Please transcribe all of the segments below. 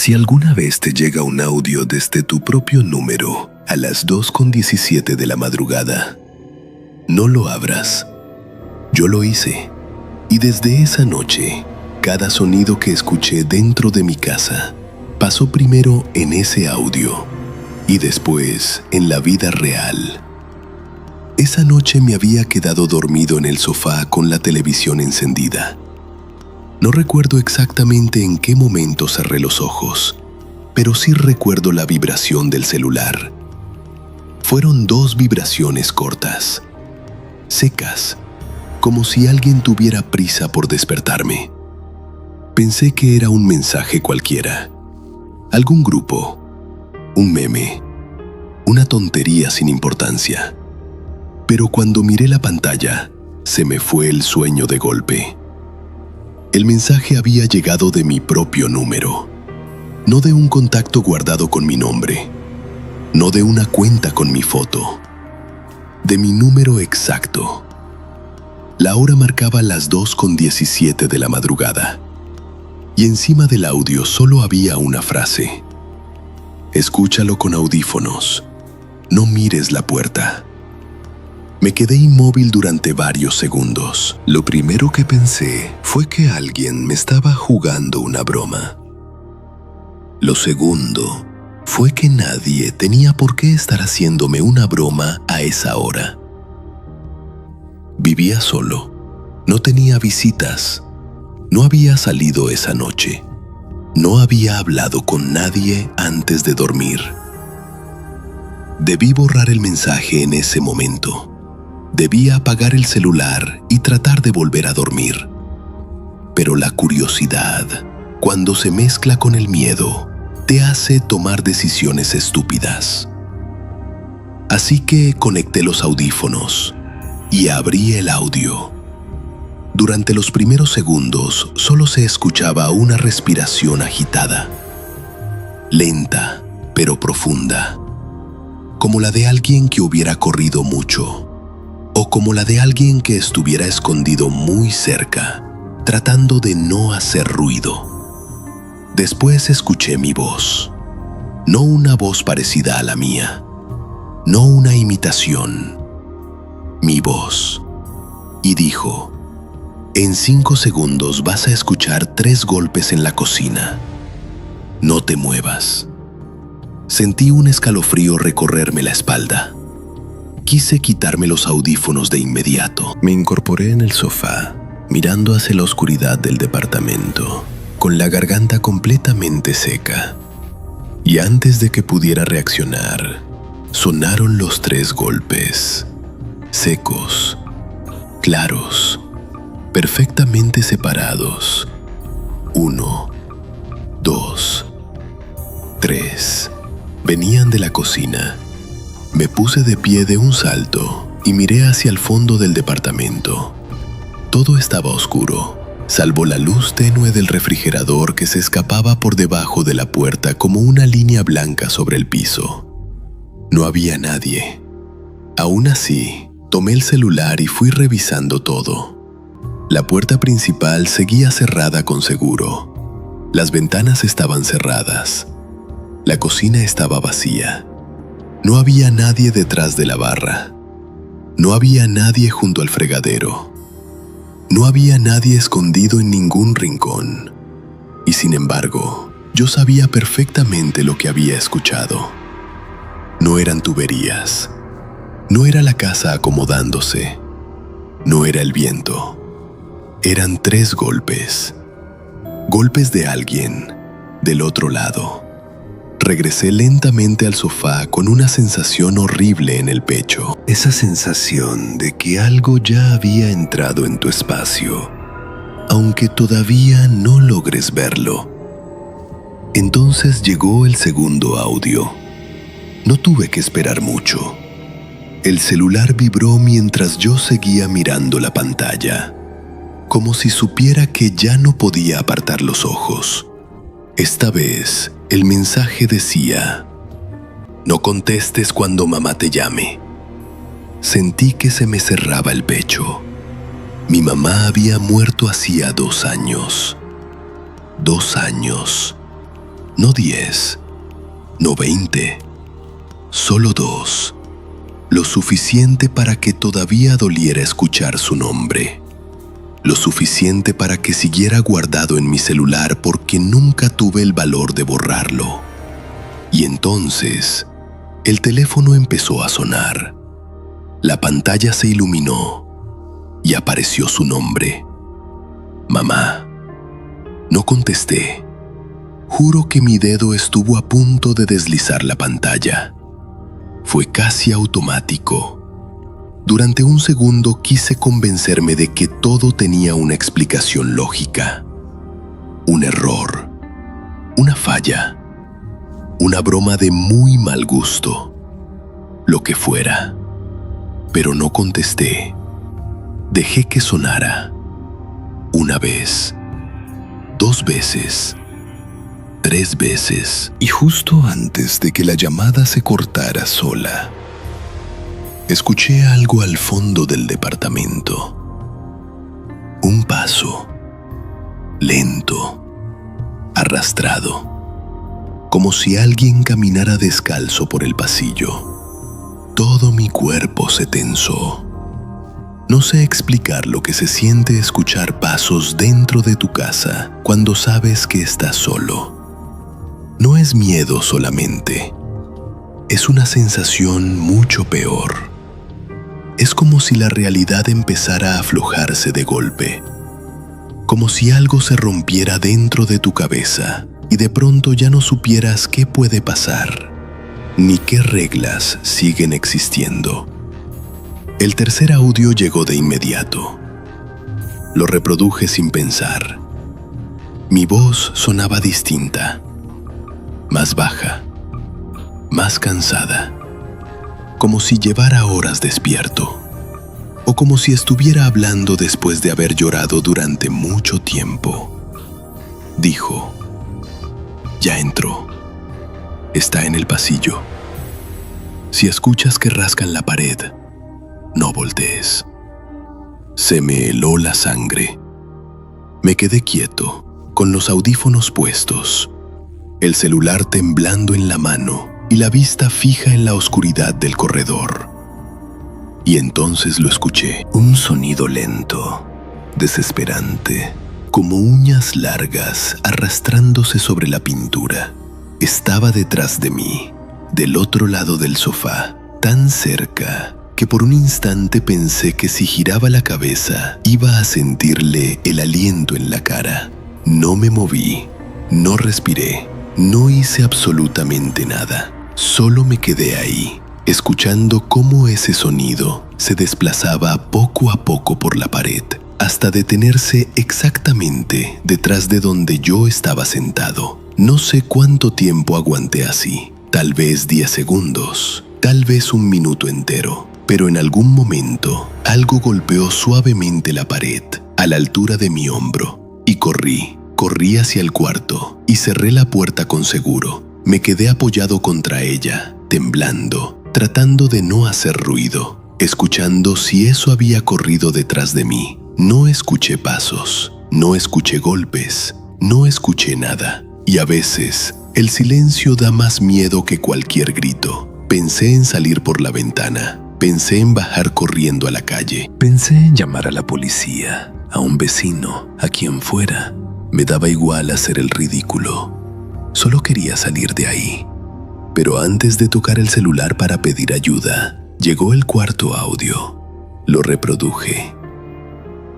Si alguna vez te llega un audio desde tu propio número a las 2:17 de la madrugada, no lo abras. Yo lo hice, y desde esa noche, cada sonido que escuché dentro de mi casa pasó primero en ese audio y después en la vida real. Esa noche me había quedado dormido en el sofá con la televisión encendida. No recuerdo exactamente en qué momento cerré los ojos, pero sí recuerdo la vibración del celular. Fueron 2 vibraciones cortas, secas, como si alguien tuviera prisa por despertarme. Pensé que era un mensaje cualquiera, algún grupo, un meme, una tontería sin importancia. Pero cuando miré la pantalla, se me fue el sueño de golpe. El mensaje había llegado de mi propio número, no de un contacto guardado con mi nombre, no de una cuenta con mi foto, de mi número exacto. La hora marcaba las 2:17 de la madrugada, y encima del audio solo había una frase: escúchalo con audífonos, no mires la puerta. Me quedé inmóvil durante varios segundos. Lo primero que pensé fue que alguien me estaba jugando una broma. Lo segundo fue que nadie tenía por qué estar haciéndome una broma a esa hora. Vivía solo, no tenía visitas, no había salido esa noche, no había hablado con nadie antes de dormir. Debí borrar el mensaje en ese momento. Debía apagar el celular y tratar de volver a dormir. Pero la curiosidad, cuando se mezcla con el miedo, te hace tomar decisiones estúpidas. Así que conecté los audífonos y abrí el audio. Durante los primeros segundos solo se escuchaba una respiración agitada, lenta pero profunda, como la de alguien que hubiera corrido mucho, o como la de alguien que estuviera escondido muy cerca, tratando de no hacer ruido. Después escuché mi voz, no una voz parecida a la mía, no una imitación, mi voz, y dijo: en 5 segundos vas a escuchar 3 golpes en la cocina. No te muevas. Sentí un escalofrío recorrerme la espalda. Quise quitarme los audífonos de inmediato. Me incorporé en el sofá, mirando hacia la oscuridad del departamento, con la garganta completamente seca. Y antes de que pudiera reaccionar, sonaron los 3 golpes, secos, claros, perfectamente separados. 1, 2, 3. Venían de la cocina. Me puse de pie de un salto y miré hacia el fondo del departamento. Todo estaba oscuro, salvo la luz tenue del refrigerador que se escapaba por debajo de la puerta como una línea blanca sobre el piso. No había nadie. Aún así, tomé el celular y fui revisando todo. La puerta principal seguía cerrada con seguro. Las ventanas estaban cerradas. La cocina estaba vacía. No había nadie detrás de la barra. No había nadie junto al fregadero. No había nadie escondido en ningún rincón. Y sin embargo, yo sabía perfectamente lo que había escuchado. No eran tuberías. No era la casa acomodándose. No era el viento. Eran 3 golpes. Golpes de alguien del otro lado. Regresé lentamente al sofá con una sensación horrible en el pecho. Esa sensación de que algo ya había entrado en tu espacio, aunque todavía no logres verlo. Entonces llegó el segundo audio. No tuve que esperar mucho. El celular vibró mientras yo seguía mirando la pantalla, como si supiera que ya no podía apartar los ojos. Esta vez, el mensaje decía: no contestes cuando mamá te llame. Sentí que se me cerraba el pecho. Mi mamá había muerto hacía 2 años. 2 años. No 10, no 20, solo 2. Lo suficiente para que todavía doliera escuchar su nombre. Lo suficiente para que siguiera guardado en mi celular porque nunca tuve el valor de borrarlo. Y entonces, el teléfono empezó a sonar. La pantalla se iluminó y apareció su nombre. Mamá. No contesté. Juro que mi dedo estuvo a punto de deslizar la pantalla. Fue casi automático. Durante un segundo quise convencerme de que todo tenía una explicación lógica. Un error, una falla, una broma de muy mal gusto, lo que fuera. Pero no contesté. Dejé que sonara. Una vez, 2 veces, 3 veces, y justo antes de que la llamada se cortara sola, escuché algo al fondo del departamento. Un paso, lento, arrastrado, como si alguien caminara descalzo por el pasillo. Todo mi cuerpo se tensó. No sé explicar lo que se siente escuchar pasos dentro de tu casa cuando sabes que estás solo. No es miedo solamente. Es una sensación mucho peor. Es como si la realidad empezara a aflojarse de golpe. Como si algo se rompiera dentro de tu cabeza y de pronto ya no supieras qué puede pasar, ni qué reglas siguen existiendo. El tercer audio llegó de inmediato. Lo reproduje sin pensar. Mi voz sonaba distinta, más baja, más cansada, como si llevara horas despierto, o como si estuviera hablando después de haber llorado durante mucho tiempo. Dijo: ya entró. Está en el pasillo. Si escuchas que rascan la pared, no voltees. Se me heló la sangre. Me quedé quieto, con los audífonos puestos, el celular temblando en la mano y la vista fija en la oscuridad del corredor. Y entonces lo escuché, un sonido lento, desesperante, como uñas largas arrastrándose sobre la pintura. Estaba detrás de mí, del otro lado del sofá, tan cerca que por un instante pensé que si giraba la cabeza iba a sentirle el aliento en la cara. No me moví, no respiré, no hice absolutamente nada. Solo me quedé ahí, escuchando cómo ese sonido se desplazaba poco a poco por la pared, hasta detenerse exactamente detrás de donde yo estaba sentado. No sé cuánto tiempo aguanté así, tal vez 10 segundos, tal vez un minuto entero, pero en algún momento algo golpeó suavemente la pared, a la altura de mi hombro, y corrí hacia el cuarto y cerré la puerta con seguro. Me quedé apoyado contra ella, temblando, tratando de no hacer ruido, escuchando si eso había corrido detrás de mí. No escuché pasos, no escuché golpes, no escuché nada. Y a veces, el silencio da más miedo que cualquier grito. Pensé en salir por la ventana, pensé en bajar corriendo a la calle, pensé en llamar a la policía, a un vecino, a quien fuera. Me daba igual hacer el ridículo. Solo quería salir de ahí. Pero antes de tocar el celular para pedir ayuda, llegó el cuarto audio. Lo reproduje.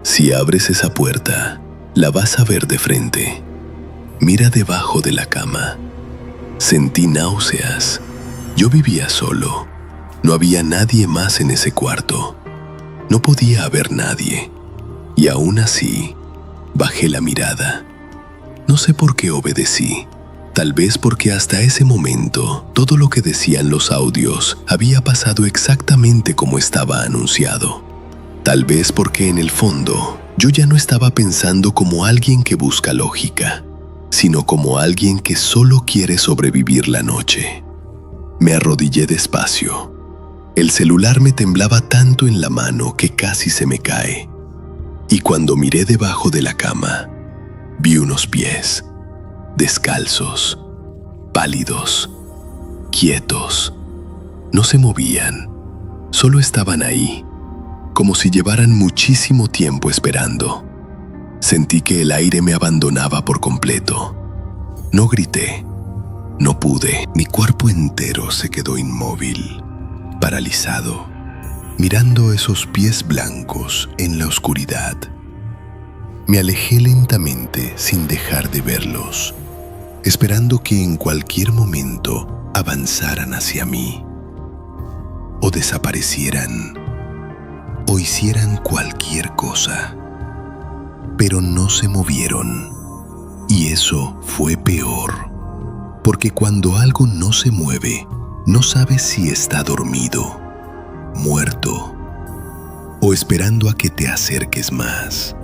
Si abres esa puerta, la vas a ver de frente. Mira debajo de la cama. Sentí náuseas. Yo vivía solo. No había nadie más en ese cuarto. No podía haber nadie. Y aún así, bajé la mirada. No sé por qué obedecí. Tal vez porque hasta ese momento todo lo que decían los audios había pasado exactamente como estaba anunciado. Tal vez porque en el fondo yo ya no estaba pensando como alguien que busca lógica, sino como alguien que solo quiere sobrevivir la noche. Me arrodillé despacio. El celular me temblaba tanto en la mano que casi se me cae. Y cuando miré debajo de la cama, vi unos pies, descalzos, pálidos, quietos. No se movían, solo estaban ahí, como si llevaran muchísimo tiempo esperando. Sentí que el aire me abandonaba por completo. No grité, no pude. Mi cuerpo entero se quedó inmóvil, paralizado, mirando esos pies blancos en la oscuridad. Me alejé lentamente sin dejar de verlos, esperando que en cualquier momento avanzaran hacia mí, o desaparecieran, o hicieran cualquier cosa. Pero no se movieron, y eso fue peor, porque cuando algo no se mueve, no sabes si está dormido, muerto, o esperando a que te acerques más.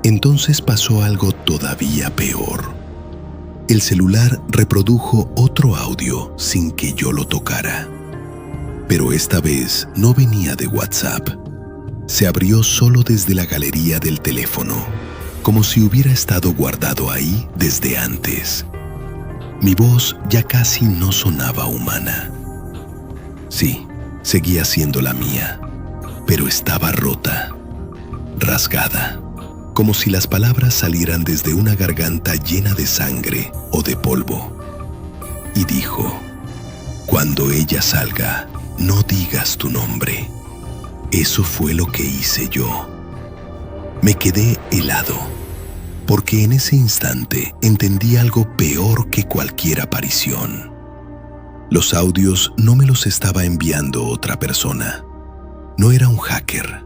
Entonces pasó algo todavía peor. El celular reprodujo otro audio sin que yo lo tocara. Pero esta vez no venía de WhatsApp. Se abrió solo desde la galería del teléfono, como si hubiera estado guardado ahí desde antes. Mi voz ya casi no sonaba humana. Sí, seguía siendo la mía, pero estaba rota, rasgada, como si las palabras salieran desde una garganta llena de sangre o de polvo. Y dijo: cuando ella salga, no digas tu nombre. Eso fue lo que hice yo. Me quedé helado, porque en ese instante entendí algo peor que cualquier aparición. Los audios no me los estaba enviando otra persona. No era un hacker.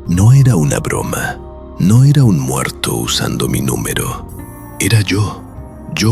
No era una broma. No era un muerto usando mi número. Era yo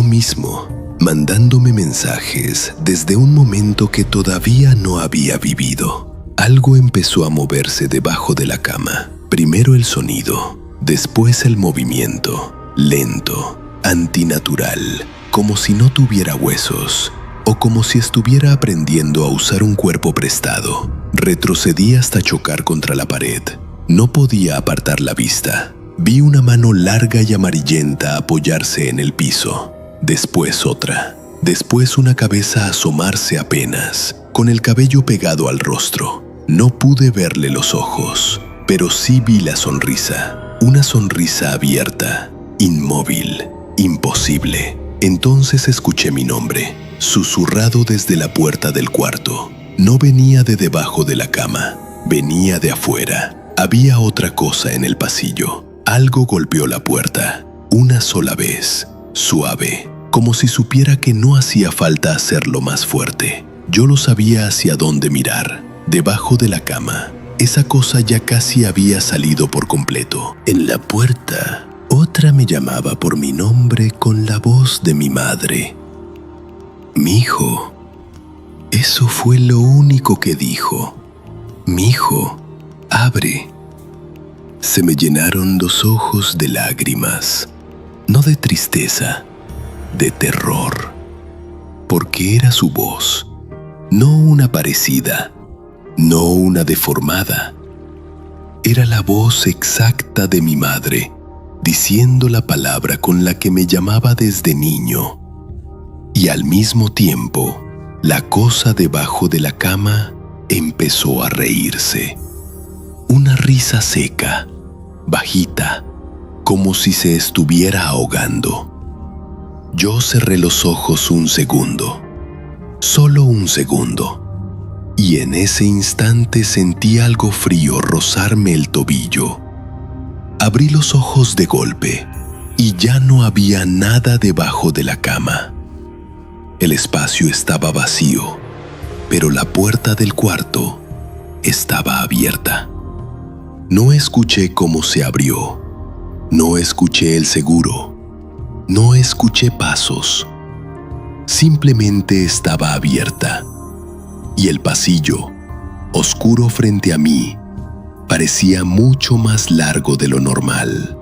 mismo, mandándome mensajes desde un momento que todavía no había vivido. Algo empezó a moverse debajo de la cama. Primero el sonido, después el movimiento, lento, antinatural, como si no tuviera huesos, o como si estuviera aprendiendo a usar un cuerpo prestado. Retrocedí hasta chocar contra la pared. No podía apartar la vista. Vi una mano larga y amarillenta apoyarse en el piso, después otra, después una cabeza asomarse apenas, con el cabello pegado al rostro. No pude verle los ojos, pero sí vi la sonrisa, una sonrisa abierta, inmóvil, imposible. Entonces escuché mi nombre, susurrado desde la puerta del cuarto. No venía de debajo de la cama, venía de afuera. Había otra cosa en el pasillo. Algo golpeó la puerta, una sola vez, suave, como si supiera que no hacía falta hacerlo más fuerte. Yo lo sabía hacia dónde mirar. Debajo de la cama, esa cosa ya casi había salido por completo. En la puerta, otra me llamaba por mi nombre con la voz de mi madre. «Mijo». Eso fue lo único que dijo. «Mijo, abre». Se me llenaron los ojos de lágrimas, no de tristeza, de terror, porque era su voz, no una parecida, no una deformada. Era la voz exacta de mi madre, diciendo la palabra con la que me llamaba desde niño. Y al mismo tiempo, la cosa debajo de la cama empezó a reírse. Una risa seca, bajita, como si se estuviera ahogando. Yo cerré los ojos un segundo, solo un segundo, y en ese instante sentí algo frío rozarme el tobillo. Abrí los ojos de golpe y ya no había nada debajo de la cama. El espacio estaba vacío, pero la puerta del cuarto estaba abierta. No escuché cómo se abrió, no escuché el seguro, no escuché pasos. Simplemente estaba abierta, y el pasillo, oscuro frente a mí, parecía mucho más largo de lo normal,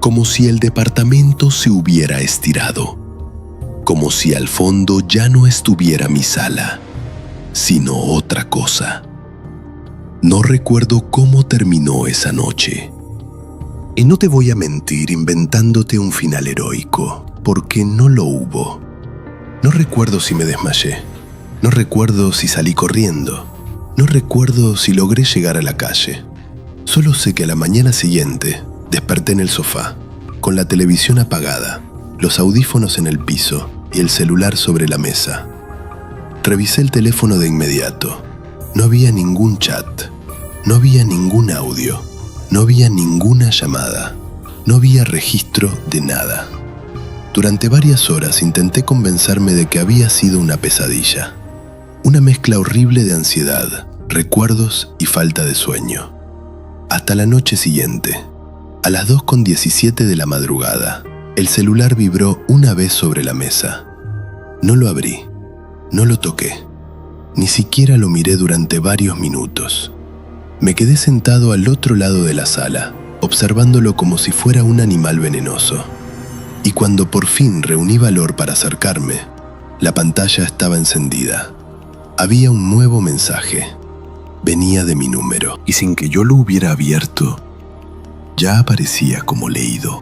como si el departamento se hubiera estirado, como si al fondo ya no estuviera mi sala, sino otra cosa. No recuerdo cómo terminó esa noche. Y no te voy a mentir inventándote un final heroico, porque no lo hubo. No recuerdo si me desmayé. No recuerdo si salí corriendo. No recuerdo si logré llegar a la calle. Solo sé que a la mañana siguiente desperté en el sofá, con la televisión apagada, los audífonos en el piso y el celular sobre la mesa. Revisé el teléfono de inmediato. No había ningún chat. No había ningún audio. No había ninguna llamada. No había registro de nada. Durante varias horas intenté convencerme de que había sido una pesadilla. Una mezcla horrible de ansiedad, recuerdos y falta de sueño. Hasta la noche siguiente, a las 2:17 de la madrugada, el celular vibró una vez sobre la mesa. No lo abrí, no lo toqué, ni siquiera lo miré durante varios minutos. Me quedé sentado al otro lado de la sala, observándolo como si fuera un animal venenoso. Y cuando por fin reuní valor para acercarme, la pantalla estaba encendida. Había un nuevo mensaje. Venía de mi número. Y sin que yo lo hubiera abierto, ya aparecía como leído.